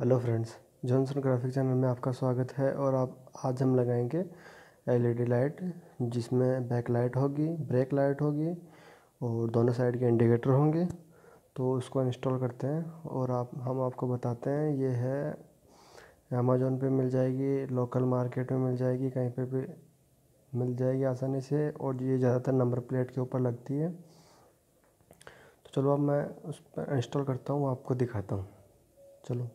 Hello friends, Johnson graphic channel में आपका स्वागत है। और आज हम लगाएंगे एलईडी लाइट, जिसमें बैक लाइट होगी, ब्रेक लाइट होगी और दोनों साइड के इंडिकेटर होंगे। तो उसको इंस्टॉल करते हैं और हम आपको बताते हैं। ये है अमेज़ॉन पे मिल जाएगी, लोकल मार्केट में मिल जाएगी, कहीं पे भी मिल जाएगी आसानी से। और ये ज़्यादातर नंबर प्लेट के ऊपर लगती है। तो चलो अब मैं उस पर इंस्टॉल करता हूँ, आपको दिखाता हूँ। चलो।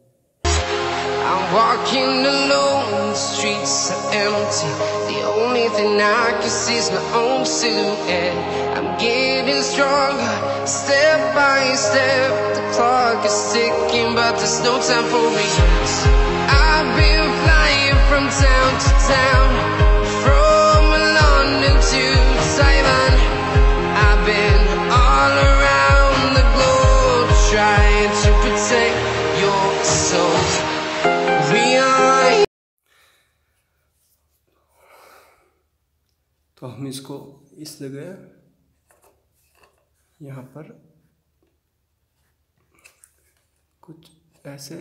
I'm walking alone, the streets are empty. The only thing I can see is my own silhouette. I'm getting stronger, step by step. The clock is ticking, but there's no time for regrets. I've been flying from town to town, from London to Taiwan. I've been all around the globe, trying to protect your soul. तो हम इसको इस जगह यहाँ पर कुछ ऐसे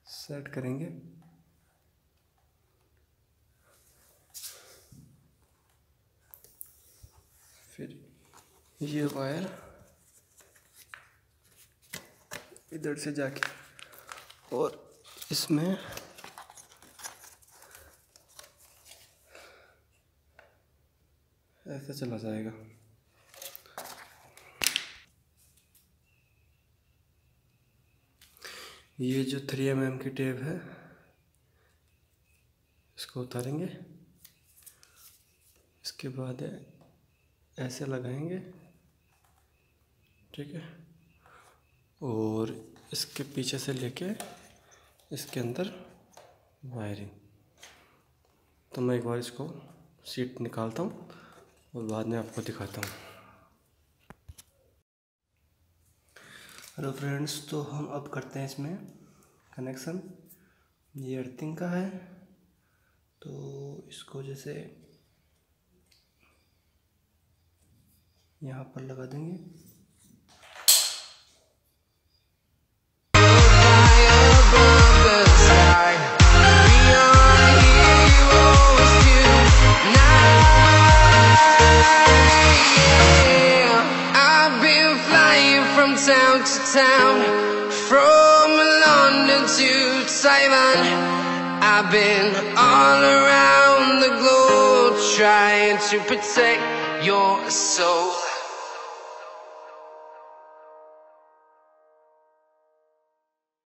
set करेंगे। फिर ये वायर इधर से जाके और इसमें ऐसे चला जाएगा। ये जो 3 mm की टेप है, इसको उतारेंगे। इसके बाद ऐसे लगाएंगे, ठीक है। और इसके पीछे से लेके इसके अंदर वायरिंग। तो मैं एक बार इसको सीट निकालता हूँ और बाद में आपको दिखाता हूँ। हेलो फ्रेंड्स, तो हम अब करते हैं इसमें कनेक्शन। ये अर्थिंग का है, तो इसको जैसे यहाँ पर लगा देंगे। Town to town, from London to Taiwan. I've been all around the globe, trying to protect your soul.